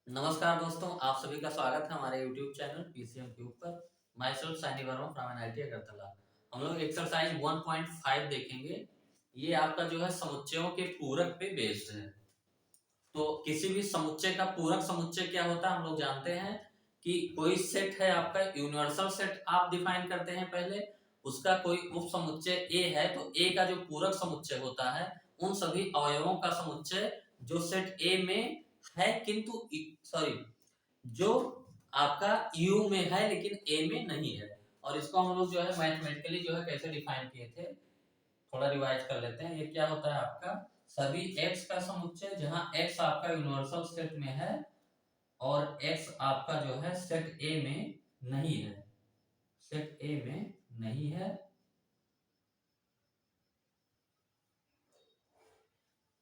नमस्कार दोस्तों, आप सभी का स्वागत है हमारे YouTube चैनल पीसीएम क्यूब पर। My self Saini Varma from NIT Agartala. हम लोग एक्सरसाइज 1.5 देखेंगे। ये आपका जो है समुच्चयों के पूरक पे बेस्ड है। तो किसी भी समुच्चय का पूरक समुच्चय क्या होता है हम लोग जानते हैं कि कोई सेट है आपका यूनिवर्सल सेट आप डिफाइन करते हैं पहले, उसका कोई उप समुच्चय ए है तो ए का जो पूरक समुच्चय होता है उन सभी अवयवों का समुच्चय जो सेट ए में है किंतु सॉरी जो आपका यू में है लेकिन ए में नहीं है। और इसको हम लोग जो है मैथमेटिकली जो है कैसे डिफाइन किए थे, थोड़ा रिवाइज कर लेते हैं। ये क्या होता है आपका सभी x का समुच्चय जहां x आपका यूनिवर्सल सेट में है और x आपका जो है सेट A में नहीं है, सेट A में नहीं है।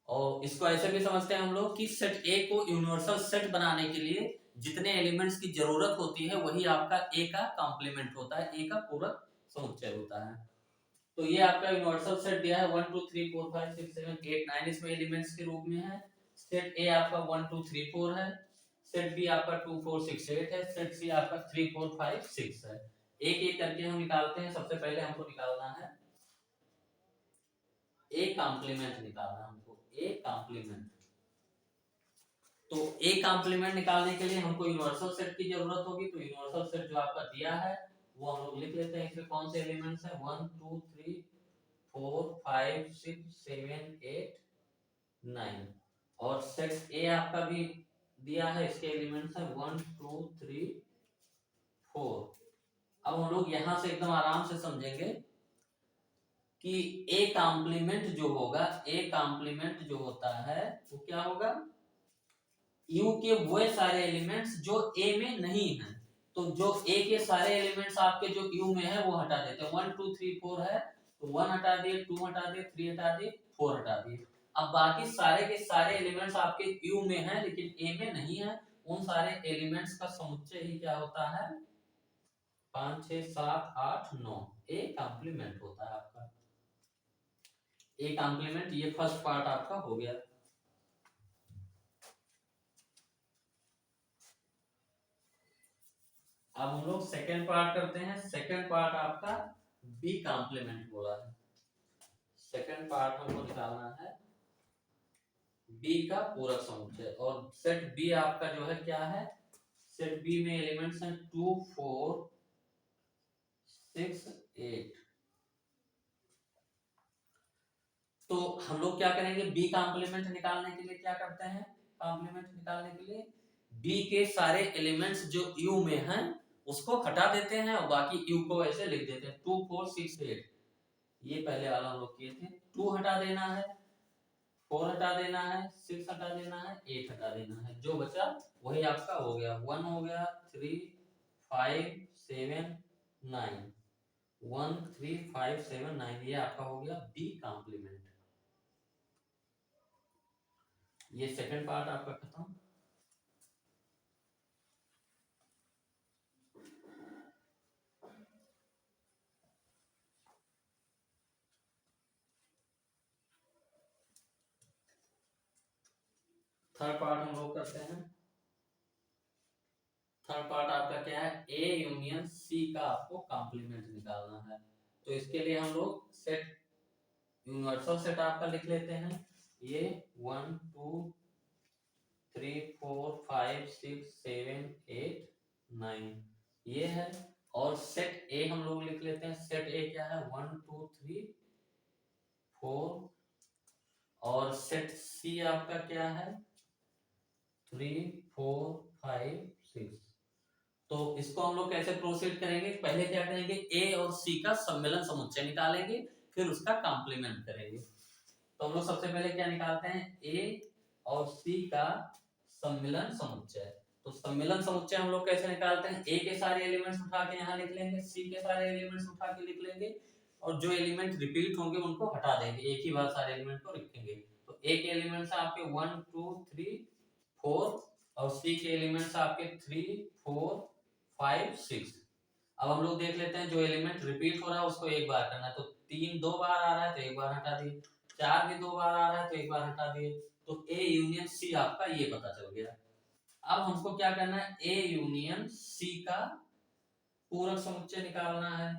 और इसको ऐसे भी समझते हैं हम लोग कि सेट A को यूनिवर्सल सेट बनाने के लिए जितने एलिमेंट्स की जरूरत होती है वही आपका A का कॉम्प्लीमेंट होता है, A का पूरक समुच्चय होता है। तो ये आपका यूनिवर्सल सेट दिया है 1 2 3 4 5 6 7 8 9 इसमें एलिमेंट्स के रूप में है। सेट ए आपका 1 2 3 4 है, सेट बी आपका 2 4 6 8 है, सेट सी आपका 3 4 5 6 है। एक एक करके हम निकालते हैं। सबसे पहले हमको निकालना है ए कॉम्प्लीमेंट, निकालना है हमको ए कॉम्प्लीमेंट। तो ए कॉम्प्लीमेंट निकालने के लिए हमको यूनिवर्सल सेट की जरूरत होगी। तो यूनिवर्सल सेट जो आपका दिया है वो हम लोग लिख लेते हैं। इसमें कौन से एलिमेंट्स है 1 2 3 4 5 6 7 8 9। और सेट ए आपका भी दिया है, इसके एलिमेंट्स है 1 2 3 4। अब हम लोग यहां से एकदम आराम से समझेंगे कि ए कॉम्प्लीमेंट जो होगा, ए कॉम्प्लीमेंट जो होता है वो क्या होगा, यू के वो सारे एलिमेंट्स जो ए में नहीं है। तो जो ए के सारे एलिमेंट्स आपके जो यू में है वो हटा देते हैं। 1 2 3 4 है तो 1 हटा दिए, 2 हटा दिए, 3 हटा दिए, 4 हटा दिए। अब बाकी सारे के सारे एलिमेंट्स आपके यू में है लेकिन ए में नहीं है। उन सारे एलिमेंट्स का समुच्चय ही क्या होता है 5 6 7 8 9, ए कॉम्प्लीमेंट होता है आपका। ए कॉम्प्लीमेंट ये फर्स्ट पार्ट आपका हो गया। अब हम लोग सेकेंड पार्ट करते हैं। सेकेंड पार्ट आपका बी कॉम्प्लीमेंट बोला है। सेकेंड पार्ट हमको निकालना है बी का पूरक समुच्चय। और सेट बी आपका जो है क्या है, सेट बी में एलिमेंट्स हैं 2 4 6 8। तो हम लोग क्या करेंगे, बी कॉम्प्लीमेंट निकालने के लिए क्या करते हैं, कॉम्प्लीमेंट निकालने के लिए बी के सारे एलिमेंट्स जो यू में हैं उसको हटा देते हैं और बाकी यू को ऐसे लिख देते हैं 2 4 6 8। ये पहले वाला हम लोग किए थे। 2 हटा देना है, 4 हटा देना है, 6 हटा देना है, 8 हटा देना है। जो बचा वही आपका हो गया 1 हो गया 3 5 7 9। 1 3 5 7 9 ये आपका हो गया बी कॉम्प्लीमेंट। ये सेकंड पार्ट आपका खत्म। थर्ड पार्ट हम लोग करते हैं। थर्ड पार्ट आपका क्या है, ए यूनियन सी का आपको कॉम्प्लीमेंट निकालना है। तो इसके लिए हम लोग सेट यूनिवर्सल सेट आपका लिख लेते हैं। ये 1 2 3 4 5 6 7 8 9 ये है। और सेट ए हम लोग लिख लेते हैं। सेट ए क्या है 1 2 3 4। और सेट सी आपका क्या है 3 4 5 6। तो इसको हम लोग कैसे प्रोसीड करेंगे, पहले क्या करेंगे ए और सी का सम्मिलन समुच्चय निकालेंगे, फिर उसका कॉम्प्लीमेंट करेंगे। तो हम लोग सबसे पहले क्या निकालते हैं, ए और सी का सम्मिलन समुच्चय। तो सम्मिलन समुच्चय हम लोग कैसे निकालते हैं, ए के सारे एलिमेंट्स उठा के यहाँ लिख लेंगे, सी के सारे एलिमेंट्स उठा के लिख लेंगे और जो एलिमेंट रिपीट होंगे उनको हटा देंगे, एक ही बार सारे एलिमेंट को लिखेंगे। तो ए के एलिमेंट्स आपके 1 2 3 4 और सी के एलिमेंट्स आपके 3 4 5 6। अब हम लोग देख लेते हैं जो एलिमेंट रिपीट हो रहा है उसको एक बार करना है। तो 3 दो बार आ रहा है तो एक बार हटा दिए, 4 भी 2 बार आ रहा है तो एक बार हटा दिए। तो ए यूनियन सी आपका ये पता चल गया। अब हमको क्या करना है, ए यूनियन सी का पूरक समुच्चय निकालना है।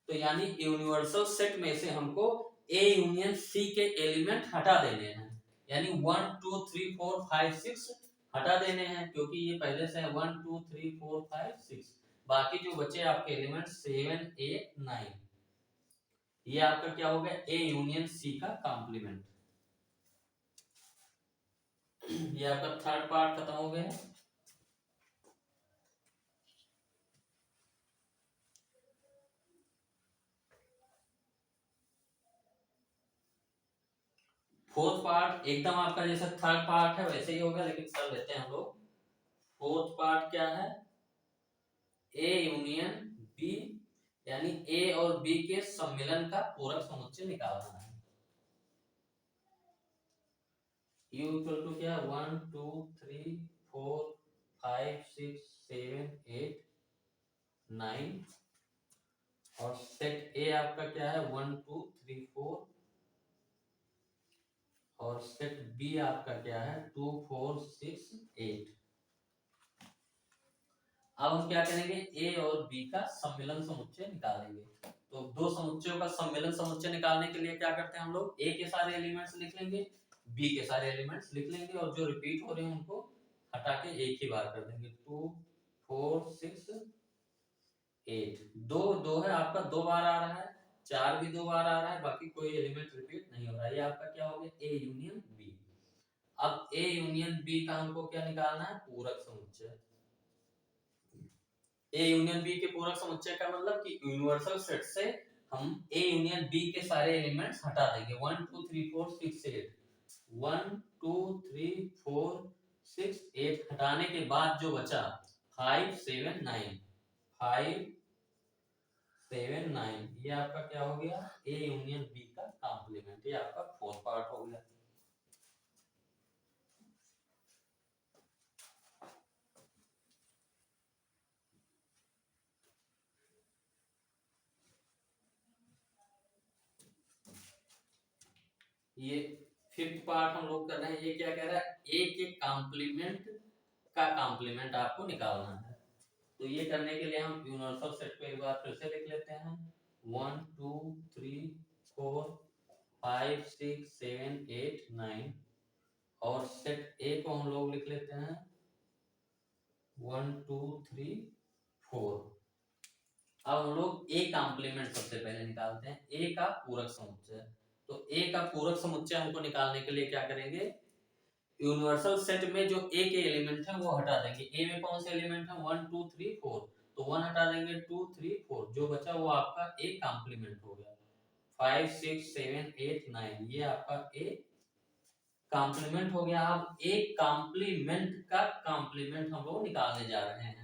तो यानी यूनिवर्सल सेट में से हमको ए यूनियन सी के एलिमेंट हटा देने हैं, यानी 1 2 3 4 5 6 हटा देने हैं, क्योंकि ये पहले से है 1 2 3 4 5 6। बाकी जो बचे आपके एलिमेंट 7 8 9, ये आपका क्या हो गया, ए यूनियन सी का कॉम्प्लीमेंट। ये आपका थर्ड पार्ट खत्म हो गया। फोर्थ पार्ट एकदम आपका जैसा थर्ड पार्ट है वैसे ही होगा, लेकिन कर लेते हैं हम लोग। फोर्थ पार्ट क्या है, ए यूनियन बी, यानी ए और बी के सम्मिलन का पूरक समुच्चय निकालना है। U इक्वल टू क्या, 1 2 3 4 5 6 7 8 9, और सेट ए आपका क्या है 1 2 3 4, और सेट बी आपका क्या है 2 4 6 8। अब हम क्या करेंगे, ए और बी का सम्मिलन समुच्चय निकालेंगे। तो दो समुच्चयों का सम्मिलन समुच्चय निकालने के लिए क्या करते हैं हम लोग, ए के सारे एलिमेंट्स लिख लेंगे, बी के सारे एलिमेंट्स लिख लेंगे, और जो रिपीट हो रहे हैं उनको हटा के एक ही बार कर देंगे। 2 4 6 8, दो दो है आपका, दो बार आ रहा है, 4 भी दो बार आ रहा है, बाकी कोई एलिमेंट रिपीट नहीं हो रहा है। ये आपका क्या हो गया, ए यूनियन बी। अब ए यूनियन बी का हमको क्या निकालना है, पूरक समुच्चय। ए यूनियन बी के पूरक समुच्चय का मतलब कि यूनिवर्सल सेट से हम ए यूनियन बी के सारे एलिमेंट्स हटा देंगे। 1 2 3 4 6 8, 1 2 3 4 6 8 हटाने के बाद जो बचा 5 7 9, 5 7 9, ये आपका क्या हो गया, ए यूनियन बी का कॉम्प्लीमेंट। ये आपका फोर्थ पार्ट हो गया। ये फिफ्थ पार्ट हम लोग कर रहे हैं। ये क्या कह रहा है, ए के कॉम्प्लीमेंट का कॉम्प्लीमेंट आपको निकालना है। तो ये करने के लिए हम यूनिवर्सल सेट को एक बार फिर से लिख लेते हैं। 1 2 3 4 5 6 7 8 9, और सेट ए को हम लोग लिख लेते हैं 1 2 3 4। अब हम लोग ए कॉम्प्लीमेंट सबसे पहले निकालते हैं, ए का पूरक समुच्चय। तो ए का पूरक समुच्चय हमको निकालने के लिए क्या करेंगे, यूनिवर्सल सेट में जो ए के एलिमेंट है वो हटा देंगे। ए में कौन से एलिमेंट है, 1 2 3 4, तो 1 हटा देंगे, 2 3 4, जो बचा वो आपका ए कॉम्प्लीमेंट हो गया। 5 6 7 8 9, ये आपका ए कॉम्प्लीमेंट हो गया। अब ए कॉम्प्लीमेंट का कॉम्प्लीमेंट हम लोग निकालने जा रहे हैं।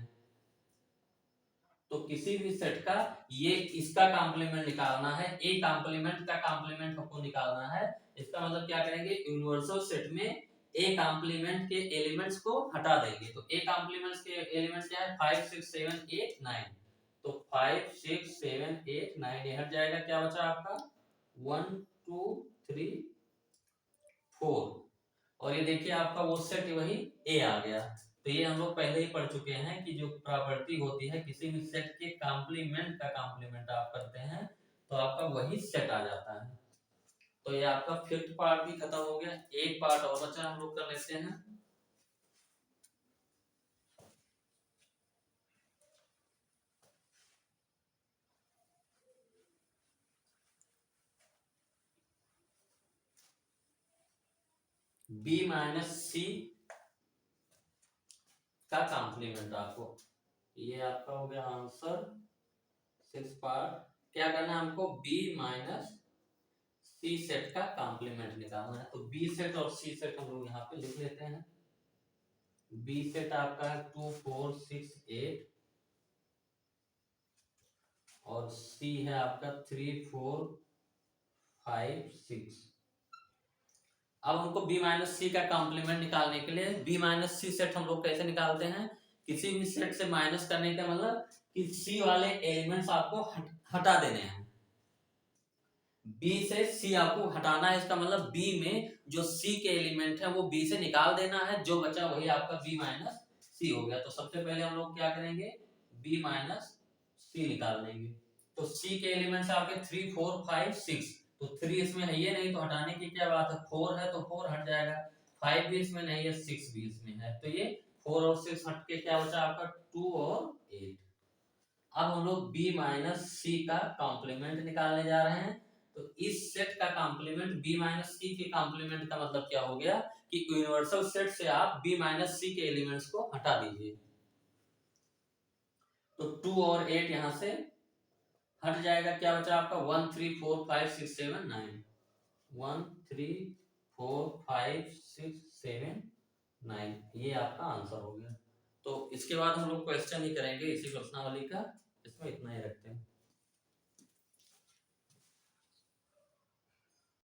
तो किसी भी सेट का ये इसका कॉम्प्लीमेंट निकालना है, ए कॉम्प्लीमेंट का कॉम्प्लीमेंट हमको निकालना है। इसका मतलब क्या करेंगे, यूनिवर्सल सेट में ए कॉम्प्लीमेंट के एलिमेंट्स को हटा देंगे। तो ए कॉम्प्लीमेंट्स के एलिमेंट्स क्या है, 5 6 7 8 9, तो 5 6 7 8 9 ये हट जाएगा। क्या बचा आपका 1 2 3 4, और ये देखिए आपका वो सेट वही ए आ गया। तो ये हम लोग पहले ही पढ़ चुके हैं कि जो प्रॉपर्टी होती है किसी भी सेट के कॉम्प्लीमेंट का कॉम्प्लीमेंट आप करते हैं तो आपका वही सेट आ जाता है। तो ये आपका फिफ्थ पार्ट भी खत्म हो गया। एक पार्ट और बचा, हम लोग कर लेते हैं। बी माइनस सी का कॉम्प्लीमेंट आपको, ये आपका हो गया आंसर। सिक्स पार्ट क्या करना है हमको, बी माइनस सी सेट का कॉम्प्लीमेंट निकालना है। तो बी सेट और सी सेट हम लोग यहाँ पे लिख लेते हैं। बी सेट आपका है 2 4 6 8, और सी है आपका 3 4 5 6। अब हमको बी माइनस सी का कॉम्प्लीमेंट निकालने के लिए बी माइनस सी सेट हम लोग कैसे निकालते हैं, किसी भी सेट से माइनस करने का मतलब कि सी वाले एलिमेंट्स आपको हटा देने हैं। बी से सी आपको हटाना है, इसका मतलब बी में जो सी के एलिमेंट है वो बी से निकाल देना है, जो बचा वही आपका बी माइनस सी हो गया। तो सबसे पहले हम लोग क्या करेंगे, बी माइनस सी निकाल लेंगे। तो सी के एलिमेंट्स आपके 3 4 5 6, तो 3 इसमें है ये नहीं तो हटाने की क्या बात है, 4 है तो 4 हट जाएगा, 5 भी इसमें नहीं है, 6 भी इसमें है, तो ये 4 और 6 हट के क्या बचा आपका 2 और 8। अब हम लोग b माइनस सी का कॉम्प्लीमेंट निकालने जा रहे हैं। तो इस सेट का कॉम्प्लीमेंट b माइनस सी के कॉम्प्लीमेंट का मतलब क्या हो गया कि यूनिवर्सल सेट से आप b माइनस सी के एलिमेंट्स को हटा दीजिए। तो 2 और 8 यहां से हट जाएगा, क्या बचा आपका 1 3 4 5 6 7 9, 1 3 4 5 6 7 9, ये आपका आंसर हो गया। तो इसके बाद हम लोग क्वेश्चन ही करेंगे इसी प्रश्नावली का, इसमें इतना ही रखते हैं।